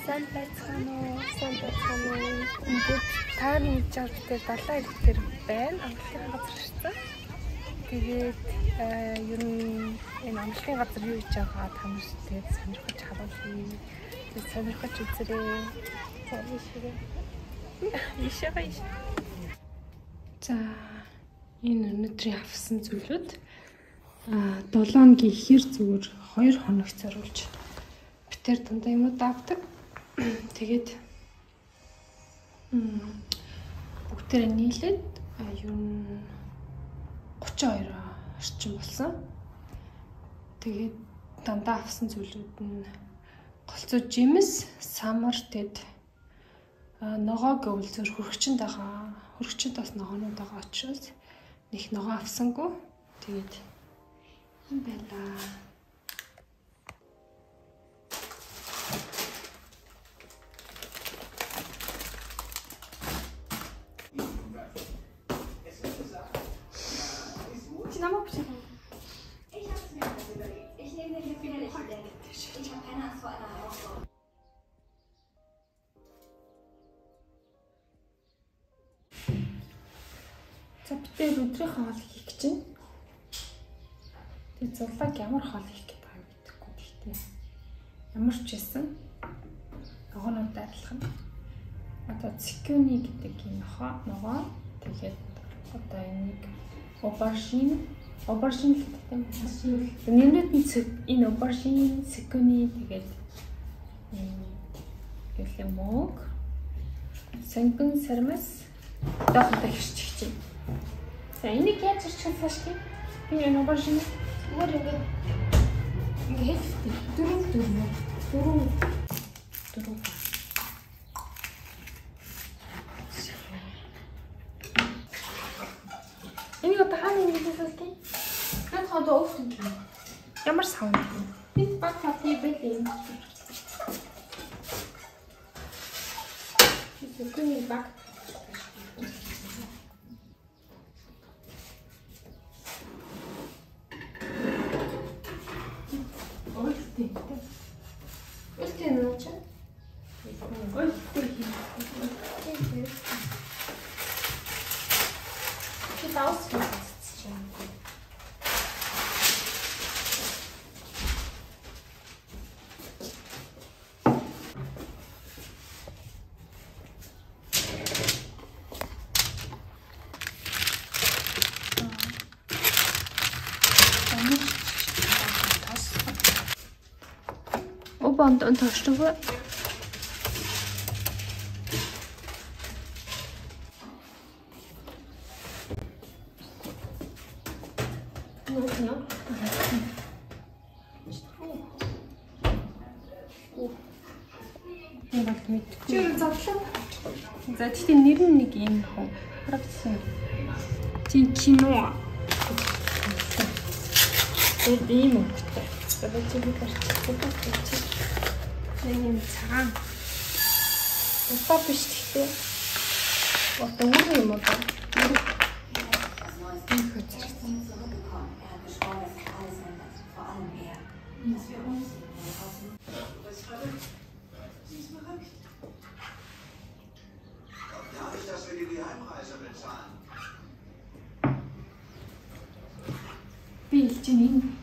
Сайн байцгаана уу? Ингээд таарны жавд дээр далайн ирэх дээр байна. Амралтын газар шээ. Тэгээд ер нь энэ амралтын газар юу хийж байгаа та нар тэгээд сонирхож харуулъя. Тэгээд сонирхож үзээрэй. За энэ өнөөдрийн авсан зүйлүүд 7 хоногийн ихэр зүгээр 2 хоногт зориулж битэр дандаа юмуд авдаг. Тэгээд бүгдээрээ нийлээд ер нь 32 орчим болсон. Тэгээд дандаа авсан зүйлүүд нь голцоо жимс, самар тэд ногоо гэвэл зөв хөргөчөнд байгаа. Хөргөчөнд бас ногоонууд байгаа учраас нэг ногоо авсангүй. Тэгээд юм байна. За битээ өдрийн хоол хийх гэж байна. Тэгээд зурлаг ямар хоол хийх гэдэг юм мэдэхгүй гэхдээ ямар ч байсан ногоонууд арилгах нь. Одоо цикүни гэдэг юм ногоо. Тэгээд одоо энийг aubergine гэдэг юм. Нэмрээд энэ aubergine, цикүни тэгээд мог, сонгон сармас дахиад хийчих чинь. За энийг яаж ирчих вэ? Би энэ aubergine зүгээр ингээд дөрөв. Энийг одоо хаана нэмэхээс тийм? Наад хадаа өвтөн юм. Ямар савн юм? Би баг хатыг бэлэн. Цикүни баг. Бонд онтошгүй. За тэгтээ нэр нь нэг юм хөө. Харагдсан. Чин кино. Эдийн мөнгөтэй. Тэгээд чи бид нэг юм цагаан. Утаа биш гэхдээ. Одоо өөр юм уу? Би чинь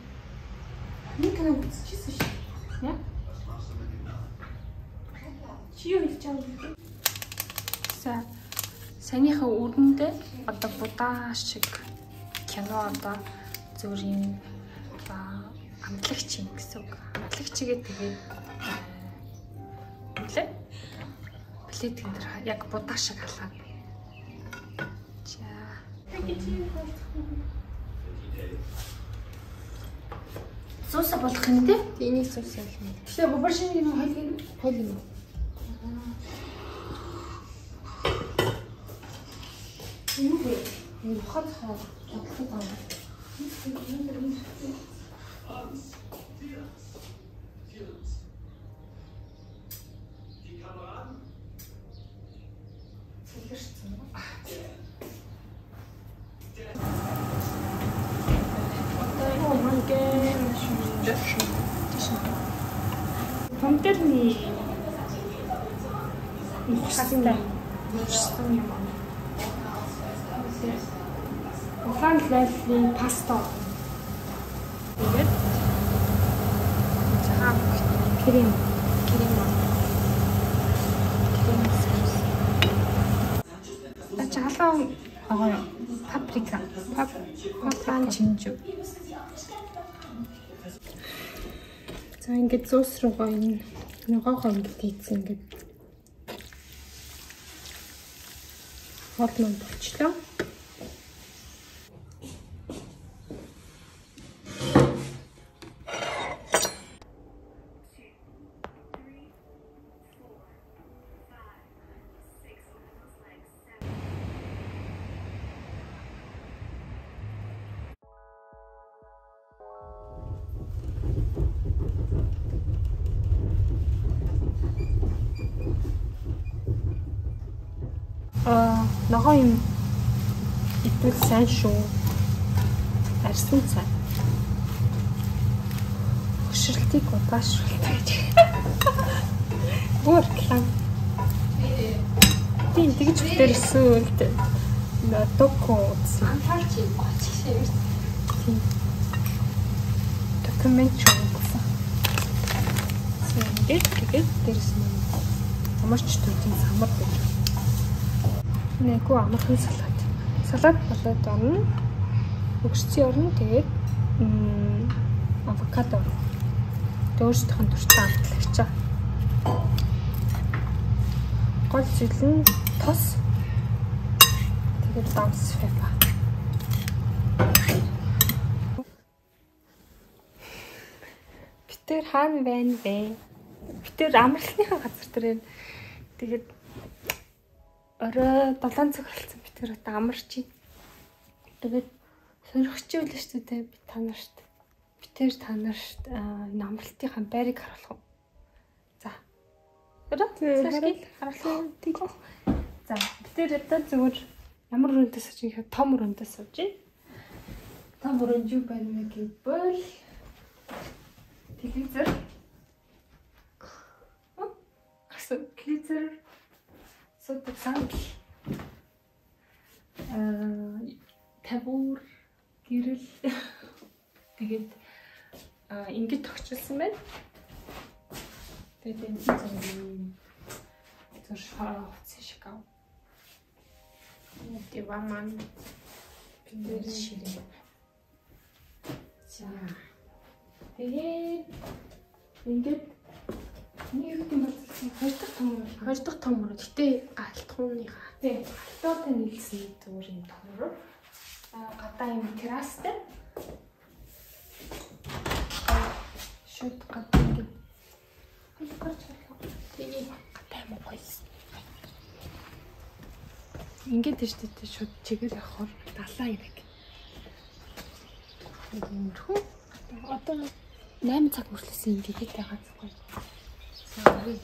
нэг нэг үзчихсэн шүү. Яа? Чи юу хийж байгаа вэ? За санийхаа өрөндөө одоо будаа шиг кино одоо зөвхөн амтлагч юм гэсэн үг. Амтлагчигээ тэгээд плетэн дээр яг будаа шиг халаад. За. Сууса болох юм тий? Энийг сууса болно. Тэгэхээр aubergine юм хойл юм. Юу вэ? Энэ хот бодлого байна. Помидорный Хастай. Мөчсөн юм аа. Улаан лайлын паста. Тэгээд цаав крем соус. Жаалаа паприка, папан чинжу. За ингээд соус руугаа энэ ногоогоо ингээд ийцэн ингээд хоолмон болчлоо. Ногоо юм итвэл сайн шүү. Арсан цай. Хөшрөлтийг удаашруултаа гэж. Бүр реклам. Тийм тэгж бүтээрсэн үлд. Доко үзсэн. Анхаарч гоцчихсан. Тийм. Документ чуулсан. Тэгээд дээрсэн юм. Амарч төвийн самар гэж. Нэггүй амархан салат. Салат болоод орно. Өгсцийн орно. Тэгээд авокадо. Өөрсдийнх нь дуртай амтлагчаа. Гол зүйл нь тос. Тэгээд давс фефа. Битэр хаана байна вэ? Битэр амралтынхаа газар дээр байна. Тэгээд орой 7 цаг болсон битэр одоо амарч байна. Тэгээд сонирхч байл шүү дээ би танарт. Битэр танарт энэ амралтынхаа байрыг харуулах уу? За. Харуулъя. За, битэр одоо зүгээр ямар өрөөндөө сууж байгаа том өрөөндөө сууж байна. Том өрөөнд юу байна вэ гэвэл телевизэр. Телевизэр суудаг сандал. Тавуур гэрэл. Тэгээд ингэж тогтчихсан байна. Тэгээд энэ зөв шарахц шикав. Диван битэр ширээ. За. Тэгээд ингээд нэг юм бол хоёр дахь том мөр. Гэтэ алтхууныхаа. Тийм. Алтуутай нийлсэн зүгээр юм том мөр. Гадаа юм террастай. Шууд гадаа ингээд гарч ирлээ. Тэгээ гадаа юм гоёс. Ингээд тийш шууд чигээр явахаар далаа ирэх. Иймэрхүү. Одоо 8 цаг хүртлээсэн ингээд байгаа зүггүй. Сари.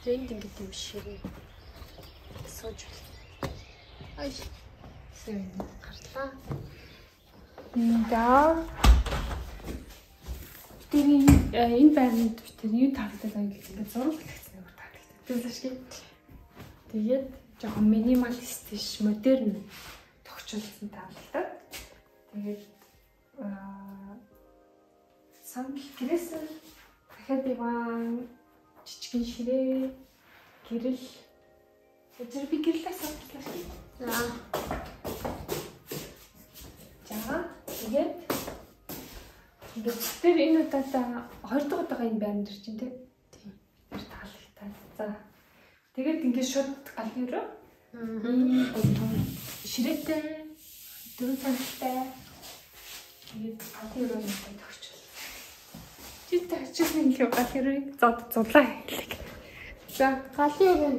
Тэнд ингээд юм ширээ. Сууж байна. Ай. Сэвэн гарлаа. Энэ байранд битэр юу таагдаад байгаа юм ингээд зураг хэлсэн юм таагддаг. Тэгэлж шиг. Тэгээд жоохон минималист биш, модерн тогтчулсан таагддаг. Тэгээд сандал гэрээсээ дахиад диван, жижигэн ширээ, гэрэл. Тэр би гэрлээс авчлаа шүү. За. Тэгээд ингээд тэр энэ удаа хоёр дахь удаага энэ байранд ирж байна тийм. Тэр таалагтай. За. Тэгээд ингээд шууд галын руу. Ширээтэй, дөрөв сандалтай. Тэгээд галын руу нэг тогтчул. Чи тагчсан юм л галын руу зудлаа хэллэг. За, галын руу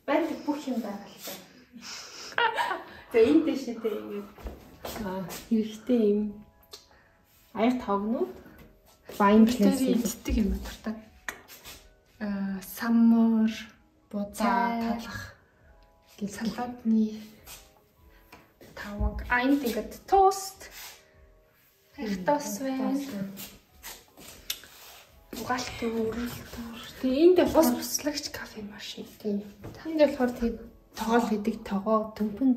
байдаг бүх юм байгаа л та. За энэ дэштэй ингээд хэрэгтэй юм. Аяг тавнууд вайн плэс иддэг юм дуртай. Саммар, бузаа, талах гэл салаатны таваг. Энд ингээд тост. Их тост байна. угаалтын өрөлтөр. Тэгээ энд бус буслагч кофе машин. Энд болохоор тийм тоогоол гэдэг тоогоо төмпөн.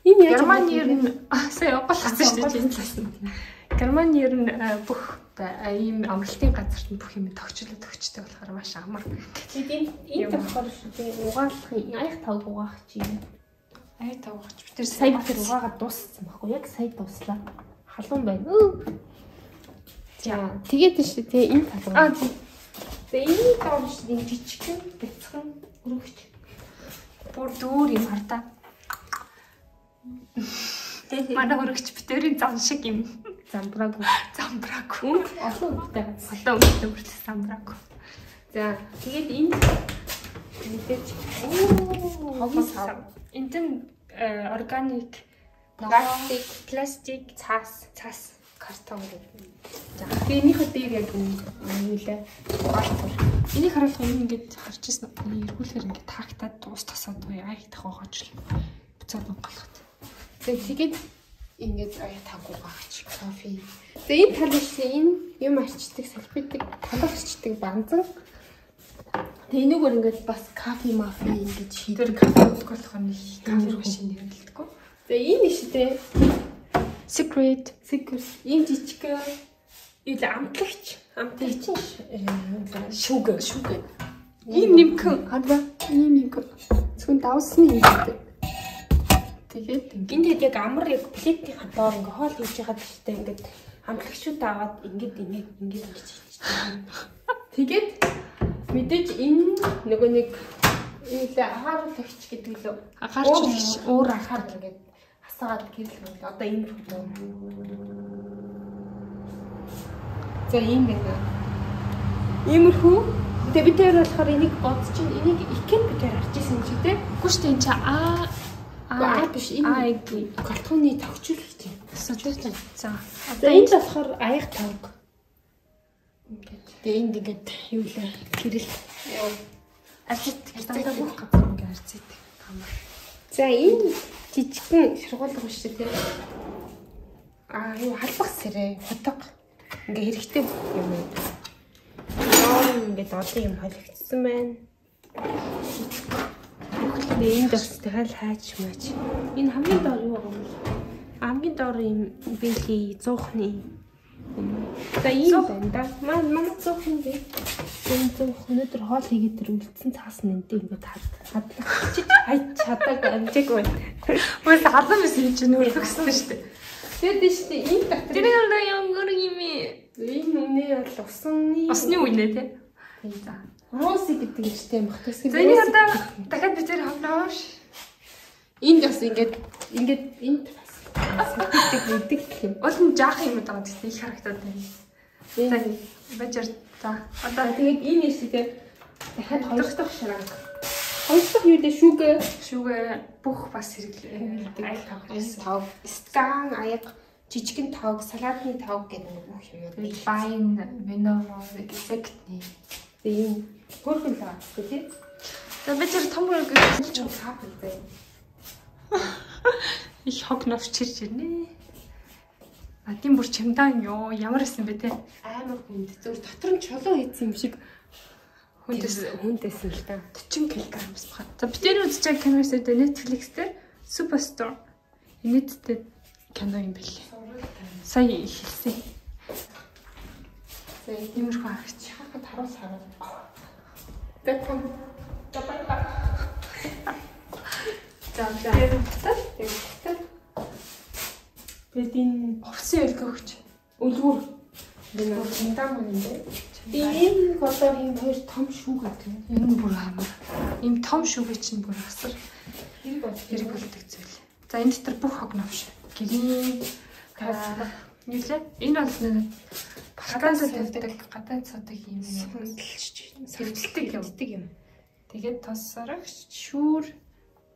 Энэ яаж Германы ер нь сая оголгосон шүү дээ. Германы ер нь бүх ийм амралтын газарт бүх юм тогчлоо төгчтэй болохоор маш амар. Тэгээд энэ болохоор тийм угаалгын аяг тавг угаах чинь. Аяг тавгаач бид тэр сая тэр угаагаад дууссан байхгүй яг сая дуслаа. Халуун байна. За тэгээд шүү дээ энэ талбай. Тэгээ энэ доор шүү дээ жижигхэн бяцхан өргөч. Бүр дүүр юм хардаа. Манай өргөч битэрийн зам шиг юм. Замбраагүй. Олон өнгөтэй замбраагүй. За тэгээд энэ мэдээж хогос сав. Энд нь органик, пластик, цаас, картон гэдэг. За тэгээ энийхээ дээр яг юу лээ? Баатар. Энийг харуулах юм ингээд харж ирсэн. Эргүүлэхээр ингээд тагтаад дуус тасаад аяг тахаач л буцаад онголоход. Тэгээд ингээд аяг тагуугаач кофе. Тэгээ энэ тал биш энэ юм арчдаг, салбидаг, таларчдаг банзан. Тэгээ энэгээр ингээд бас кофе мафи ингээд шийдэр кофе уулах болохоор нэг кофе машин нэрлэлдэггүй. Тэгээ энэ биш дээ. Secret. Ийм жижиг юу л амтлагч шүүгэ. Ийм нэмхэн хараа. Ийм нэмхэн. Зөвхөн давсны юм дээ. Тэгээд ингээд яг амар яг плетийн хадаар ингээ хоол хийж байгаа гэхдээ ингээд амтлагчуд аваад ингээд хийж. Тэгээд мэдээж энэ нөгөө нэг юу л агааруулагч гэдэг лөө. Агаарч өөр ахаар ингээд асаагаад гэрэл одоо энэ рүү. За ийм байна. Иймэрхүү. Тэгээ бид тэр болохоор энийг бодож чинь энийг ихэн бид тэр харж ирсэн юм чи тээ. Үгүй шүү дээ энэ ча биш энэ картоны тогтчлогч юм. За одоо энэ болохоор аяг тавг. Ингээд тэгээ энд ингээд юу лээ гэрэл. Арчит дандаа бүх газар ингээд арчидаг. За энэ жижигхэн шургуулга биш үү? Юу халбах сэрээ, хотог. Ингээ хэрэгтэй юм байна. Ингээд олон юм холигдсон байна. Энд бас тэгэл хайж маач. Энэ хамгийн доор юу байгаа юм бэ? Хамгийн доор юм бэли 100-ны. За ийм байна да. Манай 100-ны бэ. Энэ 100 өнөөдөр хоол хийгээд тэр үлдсэн цаас нь энэ ингээд хадлах чиж хайж чадаагүй амжиг байна. Үгүй халам байсан юм чинь өргөсөн шүү дээ. Тэгээд шүү дээ энэ дотор тэр юм юм энэ үнэ бол усны үнэ тий. За роси гэдэг нэртэй юм багтаас. За энийг одоо дахиад бид тэр хавнааш. Энд бас ингээд энд бас гэдэг юм. Уул нь жаах юм даа гэхдээ их харагдаад байна. За бажар за одоо тэгээд энэ нэсгээ дахиад хоёр дахь шаранг. Хоёр дахь юу дээ шүүгээ бүх бас хэрэглээ. Аяг тав. Стан аяг жижигэн тавг, салаатны тавг гэдэг бүх юм. Вайн, вино, эффектний. Тэгээ хөрхөн л байгаа шүү дээ. За бид тэр том үргэлж цаап дээ. Их хог новч чирж ирнэ. Тийм бүр чамдан ёо ямар байсан бэ те? Амар хүнд. Зөв дотор нь чулуу хийсэн юм шиг хүндээс л та 40 кг байна. За бид тэр үзэж байгаа киноос дээр Netflix дээр Superstore инээдтэй кино юм билээ. Сая хэлсэн. За иймэрхүү харагч хахад харуус хараад. Бэтэн. За. Тэгээд энэ овсын өлгөөгч үлгүр энэ чамдан юм дээ. Энэ годоор юм хоёр том шүүг гэдэг. Энэ бүр амар. Ийм том шүүгээ чинь бүр асар хэрэг болдог зүйл. За энэ дотор бүх хог новш. Гэрийн нэлээ. Энэ бол гадаад цадаг юм сэвдэлдэг юм. Тэгээд тос сорогч, шүүр,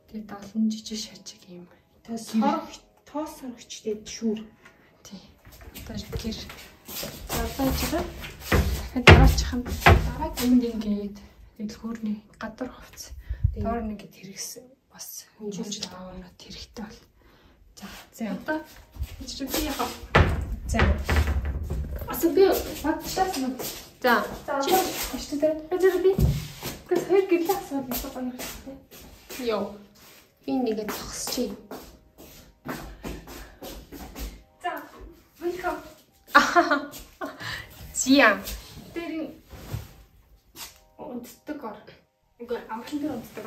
тэгээд олон жижиг шажиг юм. Тоос сорогч тэгээд шүүр. Тий. Одоо гэр. За одоо жишээ дахиад дараачихын энд ингээд дэлгүүрний гадар хувцс. Доор нэг гэд хэрэгсэн бас хөнжүүлж аваад хэрэгтэй бол. За одоо би яах вэ? За. Асуу би батлаас нэг За. Ачтаа дээр. Гэс хоёр гэрлээ асууад байгаа гоё хэрэгтэй. Йоо. Би нэгэ зогсчихъя. За. Welcome. Зия. Тэр унтдаг ор. Үгүй амхан дээр унтдаг.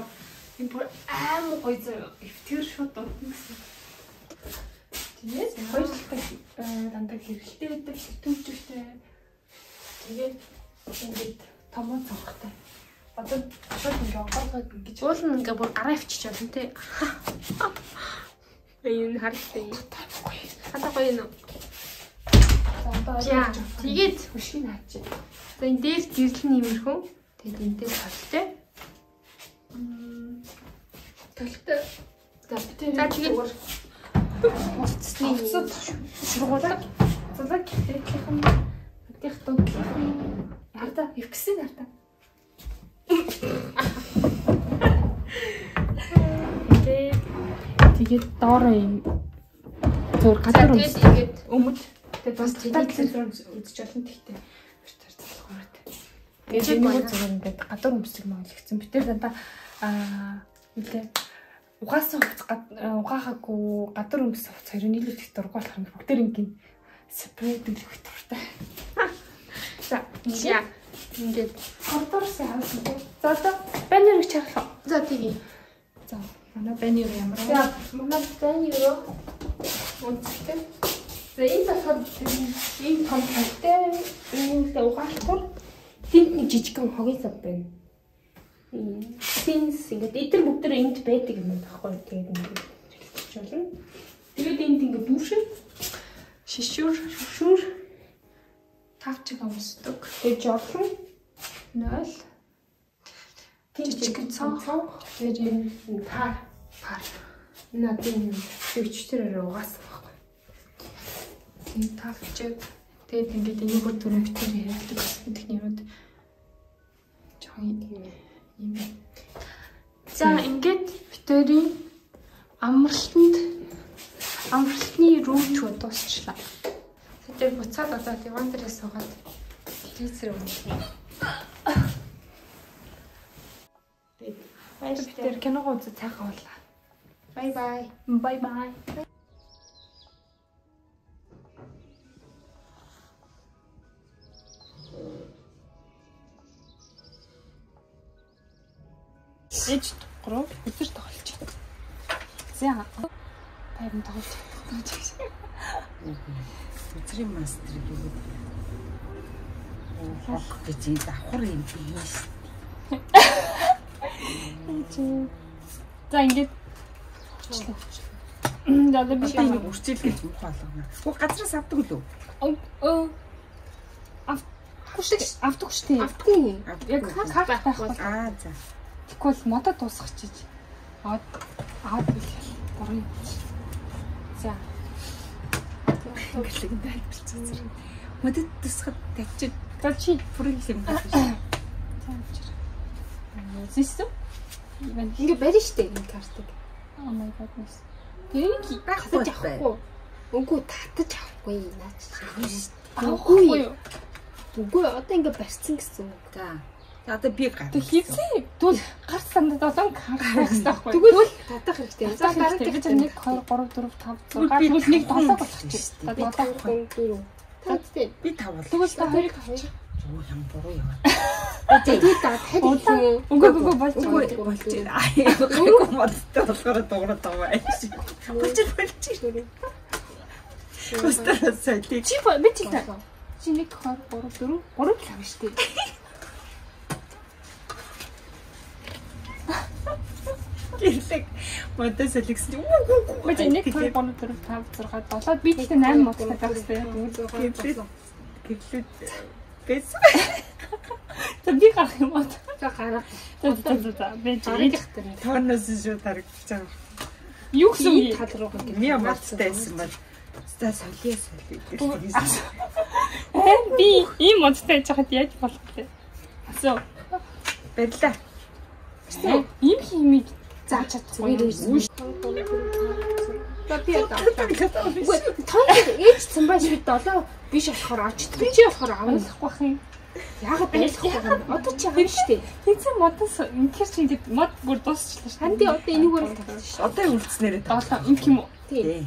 Энэ бүр аим гоё зөө. Эвтэр шууд унтна гэсэн. Тэгээд хоёр талтай дандаа хэрэлтэй байдаг, төвчтэй. Тэгээд ингээд томоо цогтой. Одоо ингээд онгоолгоод ингэж уулын ингээ бүр гараа өвчиж байна те. Энэ харагдсан. Хата гоё нөө. За тэгээд хөшиг наач. За энэ дээр гэрлэн нэмэрхүү. Тэгээд энтэй толтой. Толтой. За тэгээд цэцний шургуулга. Зулаг гэхээхэн тэгэх тун. Харта евксэн харта. Тэгээд доороо юм зур гадар тэгээд өмд тэгээд бас телевизээр үзэж болно тэгтээ. Битэр залхуураад. Тэгээд энэ зүгээр ингээд гадар өмсөг мөглөгцөн. Битэр дандаа үлээ угаахаагүй гадар өмс хувц хоёр нийлүүлэх дургуулах юм. Бүгдээр ингээд спрей дэлгэх дуртай. За ингээд коридорсоо хавсан тийм. За одоо банерыг чарах. за тэгээ. За манай банер ямар вэ? За манай банер үнэтэй. За энэ болохоор ийм том талтай энэ угаалтур тэнт нэг жижигхэн хогийн сав байна. Синс ингээд эдгээр бүгдээр энд байдаг юм байна байхгүй. Тэгээд ингээд хэлчих болно. Тэгээд энд ингээд дүүшин шишүүр тавчиг амсдаг. Тэгээд жолхон 0 жижигхэн цонх тэгээд энэ пар надын өвчтөр угаасан байхгүй. Тэгээд тавчиг тэгээд ингээд энэ бүр дөрөв битэр яригддаг гэсэн техникүүд жоохон юм. За ингээд битэрийн амралтны рүүч дуусчлаа. Тэгээд буцаад одоо диван дээрээ суугаад телевизээр үзье. Тэгээд битэр киногоо үзэж цайхан боллаа. Bye bye. Bye bye. Эч гурав өдөр тоглож байна. За. Тайван тоглож байна. Өдрийн мастер гэдэг. Хог гэж давхар юм биш. За ингээд даа би үрчил гэж мөх болгоно. Хөө газраас авдаг лөө. авдаг штэ. Автгүй. Яг хаа байх вэ? За. Тэгвэл модод дуусгачиж. Аваад бил. Буруу. За. Ингэлэг дайлбарцсан зэрэг. Модод тусахад тавьчих. За чи бүрэн юм байна. Зэсв? Ингээ барь штэ энэ картыг. Oh my goodness. Тэрийг байхгүй авахгүй. Үгүй татаж авахгүй наач. Авахгүй юу? Үгүй одоо ингээ барьсан гэсэн үг. За. Одоо би гар. Тэг хийцээ. Түл гарт сандад олон карт байсан байхгүй. Тэгвэл татах хэрэгтэй. За дараа нь 1 2 3 4 5 6 тэгвэл нэг 7 болох чи. За 7 Таттай. Би 5 бол. тэгвэл та хоёрыг Юу юм буруу яваа. Тэгээд дахиад үгүй болж Болж байна. Айгүй модтой болохоор дуурай таваа. Болж. Өстөрөөс сайтай. чи би чи 1 2 3 4 3 л авна штэ. Гэрлэг модтой солигсон. Би 1 2 3 4 5 6 7 би тэгтээ 8 модтой тавьсан. Гэрлэг бэс. За би гарах юм уу? за гараа. За би Харагдах. Тооноос шүү харагдаж байгаа. юу гэсэн Ийм үг? тал руу Ми модтайсэн бол. Ста солио. Би ийм модтой яжхад яаж болох вэ? Асуу. Баярлаа. Ийм химиг зааж чадахгүй. За би одоо. Үгүй тоо ээж цамбай шиг 7 биш болохоор очдөг. Чи болохоор авахгүй бах юм. Яагаад байлахгүй юм? Одоо чи явна штэ. Тэгсэн модос ингэхэр чи ингэж мод бүр дуусчлаа шүү. Ханди одоо энийг бол тавьчих шүү. Одоо үлдснээрээ Одоо ингэх юм уу? Тий.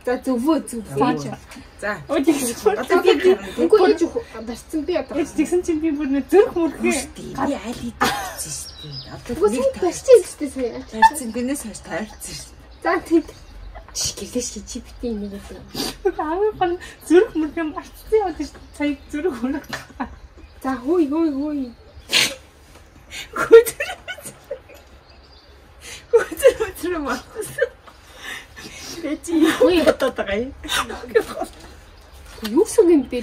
За зөвөө. За. Өө тэгсэн. Одоо би үгүй ээж дарцсан би одоо. Ээж тэгсэн чинь би бүр нэг зүрх мөрхөө. би аль идчихсэн шүү дээ. Одоо Үгүй сайн барьчих юм шүү дээ. тарьсан гинээс хойш тарьсан шүү. За тийм. Гэлээш чи битээ энийг гэдэг. Аавын гол зүрх мөрхөө марцсан яваад шүү. Сая зүрх мөрөх. За хөөе. Хөтөр мартсан. Эцэг юу ятаад байгаа юм? Юу сүг юм бэ?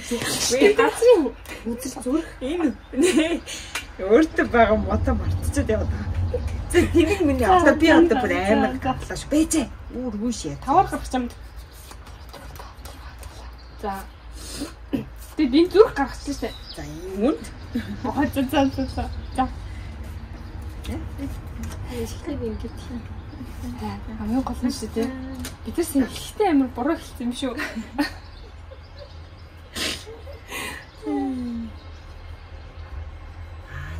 Газрын үзэл зүрх. Энэ өөртөө байгаа мото мартчихад яваад байгаа. За тэнийг миний аваа би одоо бүр амар гатлааш бэжээ. Үүш яа. Тавар гарах юм. За. Тэг би зүрх гаргачихсан шүү дээ. За юунд? Аа за. За. Эхлээд ингэж юм. Хамгийн гол нь шүү дээ. Бид нар сэлхтэй амар буруу хэлсэн юм шүү.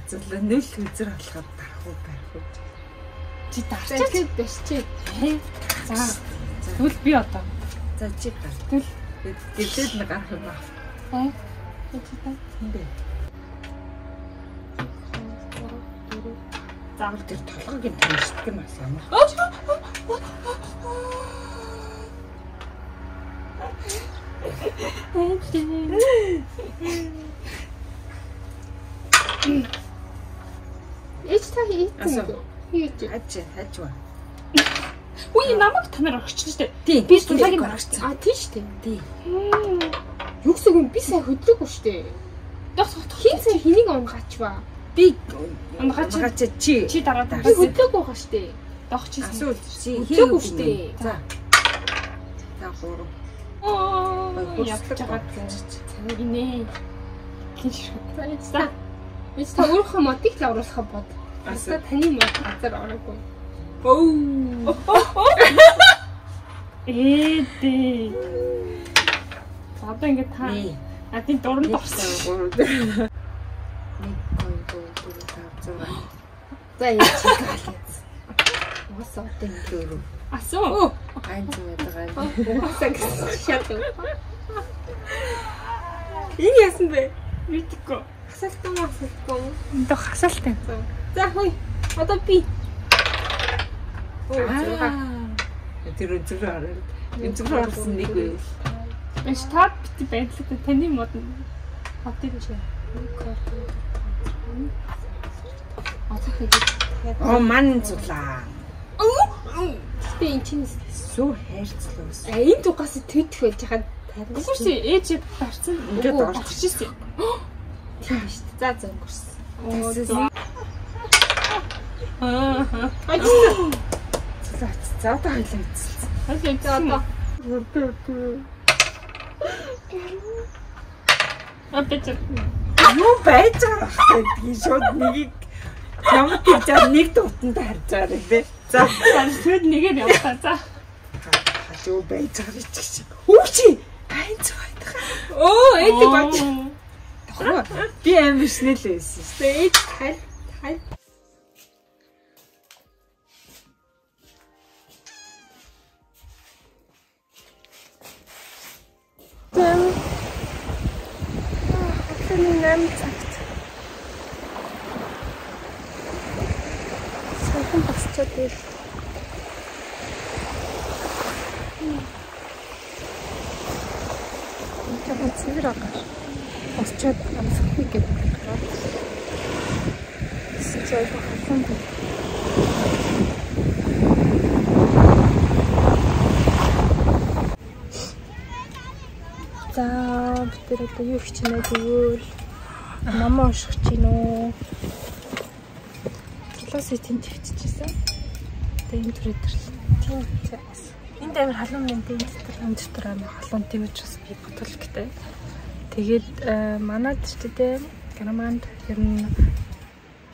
Зөвлөө нөл үзэр болоход дарах уу барих уу? Чи дарчаад барьчих. За. Тэгвэл би одоо. За чи гар. Тэгвэл дэвлээд нэг гарах юм байна. Хэ? Заавал тэр толгойг тавьчихдаг юм ас ямар. Эч та хийх. Хажва. Үгүй намайг танаар орчихсон шүү дээ. Тийм. Би тулаагийн орчихсон. А тийм шүү дээ. Тийм. Юу гэсэн юм би сайн хөдлөөгүй шүү дээ. Хин сайн хэнийг унгачваа. Би унгаач чи дараа би хөдлөөгүй хаа шүү дээ. Догчсон. асуул чи хөдлөөгүй шүү дээ. За. За гурав. Явж байгаа цаг инээ. Хинш. За. Эц та өөрөө модыг л оруулахаа бод. Асуу. Таны мод газар ороогүй. Эдээ. Одоо ингэ та адын дуранд орсон. 1 2 3 4 5 6. За яа чи гаалц. Уус одоо ингэ. Асуу. Ганц байдаг. Уусаа гэсэн шат. Энэ яасан бэ? Мэдгүй. Хасалтгүй. Энд хасалтай. За хөөе. Одоо би. Тэр үзэр хараад. Үзэр харсан нэг үе. Эш та бити байдлаа таны мод хатыг чи. Оо ман зулаа. Тэ эн чинь Сүү хайрцлуус. энэ дугаас төдөх байж хаад тарих. Үгүй ээж барьсан. Ингээд орчихсон. Тийм биш. За өнгөрсөн. За одоо хоёлаа үзсэн. Хөөе За одоо апэч. Юу байж байгаа вэ? Тийм шууд нэгийг ямар тийж нэг дутанд харж байгаа юм бэ? За Сүүл нэгээр яваа. За. юу байж байгаа вэ чи? Хүүчи ганц байдаг. ээдэг бач. Би амар шнэл байсан шүү дээ. Ээж хай. Хатны 8 цагт. Сайхан босчод ир. Тэгвэл цэвэр агаар. Босчод амсахгүй гэдэг гараад. Сэтгүүл хасан бэ. За бид тэр одоо юу хийж байна гэвэл намаа унших чинь үү. Философийн төвччихсэн. Тэгээ энэ төр өдрлээ. Тийм. Энд амар халуун мэнтэй энэ дотор амар халуун тэмэж бас би бодвол гэдэг. Тэгээд манад ч гэдэг граманд ер нь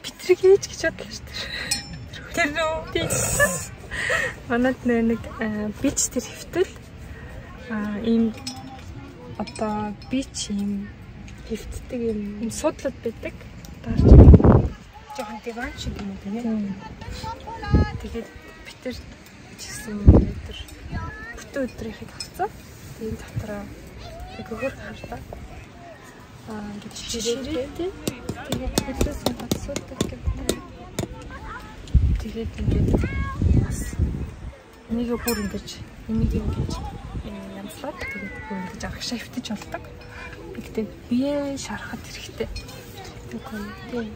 битрийг ээж гэж бодлоо шүү дээ. Тэр үү. Манад нэг бич тэр хэвтэл ийм одоо би ч юм хөвцдөг юм судлаад байдаг. Даарч жоохон диван шиг юм тийм. Тэгээд битэр чигсэн өдөр бүтэн өдрийнхийг авцаа. Тэгээд дотроо гөгөр хартаа. Ингээд чирээтэй. Тэгээд хөдлөөс батсуудаг гэдэг. Тэгээд ингээд бас энийг бүр ингэж янзлаад тэгээд бүр ингэж авах шавтаж болдог. Гэхдээ бие шарахад хэрэгтэй. Тэгээд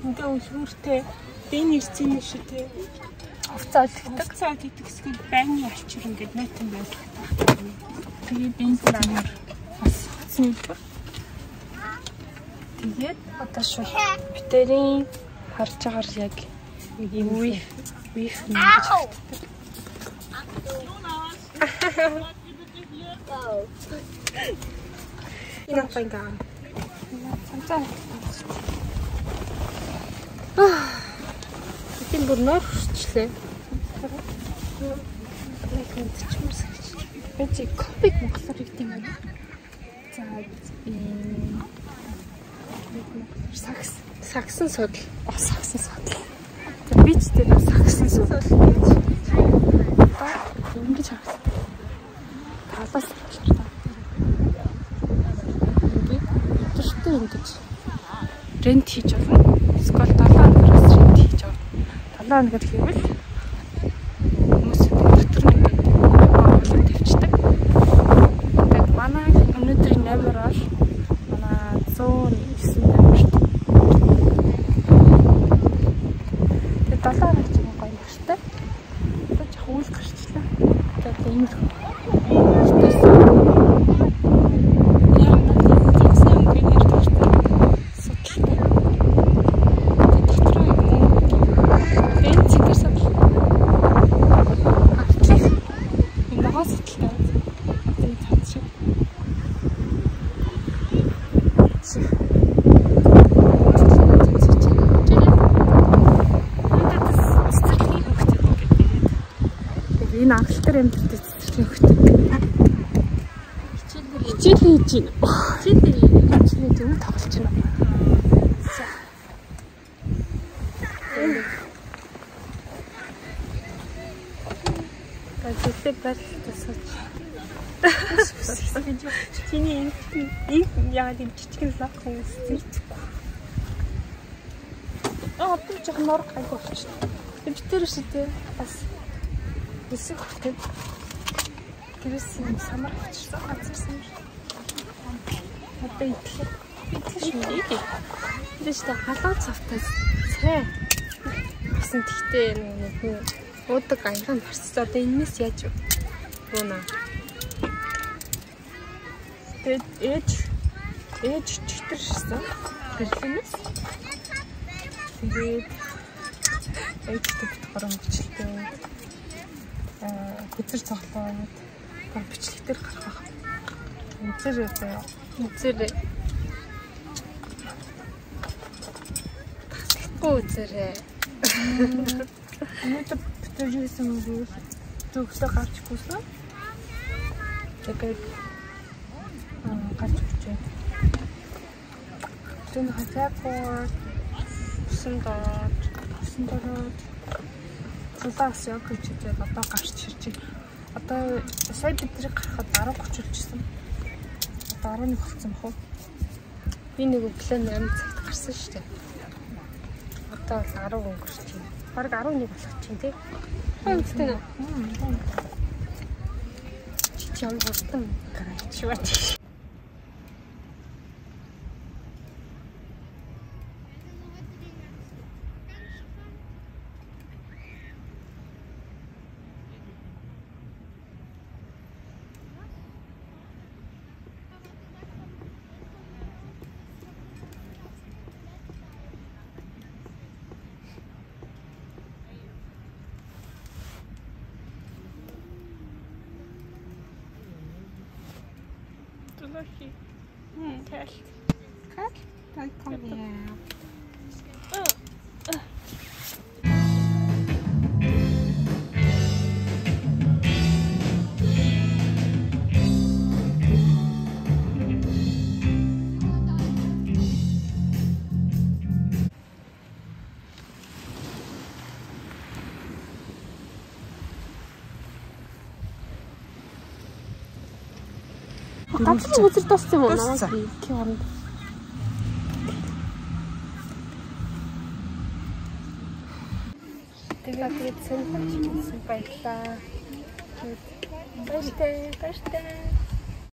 энэ үлгүүртэй бие нэрцэн шүү дээ. Хувцаа идэх эсвэл байнгын алчир ингээд найтан байлгах. Тэгээд энэ замаар бас хоцны үлгүүр. Тэгээд одоо шууд битэрийн харж байгаа яг ийм үе гэж хэлдэг. Энэ панга. Цанцаа. Тийм бүр норчлээ. Лайкнд чимс. Бэжи копик монголоор гэдэг юм байна. За саксан судал. Саксан судал. За би ч тэр саксан судал. Ингэж харагдав. Талаас болохоор та. Өдөртөө ингэж рент хийж болно. Эсвэл 7 хоногоос рент хийж авах. 7 хоногор хийвэл хүмүүс дотор нэг тавьчихдаг. Тэгээд манай өнөөдрийн номер бол манай 109 номер. Тэгээд 7 хоног ч гоё нэртэй. Тэгээд яг үйл гарчлаа. Тэгээд энэ энэ агалтар амьтад цэцэрлэг хөхтэй. Хичээл хийж байна. Хичээлийн зөв тоглож байна. Тэгтээ байлтасаач. Чиний яг юм жижигэн лак хүмүүс зэрчихгүй. Одоо жоохон нор гайг болчихсон. Битэр шидэ бас Эсэх хөтөд тэрс юм самар авчихсан газарсан. Одоо итлээ. Итлээ. Тэштэй халуун цавтаас цай. Гэсэн тэгтээ нэг уудаг аяхан барцсан. Одоо энэс яаж вэ? Юуна. Тэгээд ээж читэрсэн. Гэрлэнээс. Тэгээд ээжтэй бит горомжлээ. Үзэр цоглоод гол бичлэг дээр гарах. Үзэр үзэрээ. Өнөөдөр битэрсэн үгүй зөвхөн гарч гүйсэн. Тэгээд гарч ирчээ. Тэнд хатаапор сандаад Сулаас яг хичээгээд одоо гарч ирж байна. Одоо сая бидрийг гарахад 10:30 болчихсон. Одоо 11 болсон бах уу? Би нэг өглөө 8 цагт гарсан шүү дээ. Одоо 10 өнгөрч байна. Бараг 11 болох чинь тий. Хөөцтэй. Чи ямар хурдан гарч шивэж. Lucky. Cash. Cash? Like, come here. Гадсан үзэр дууссан юм уу? Дууссан. Намайг кионд. Тэгээд сэн баярлаа. Баяртай.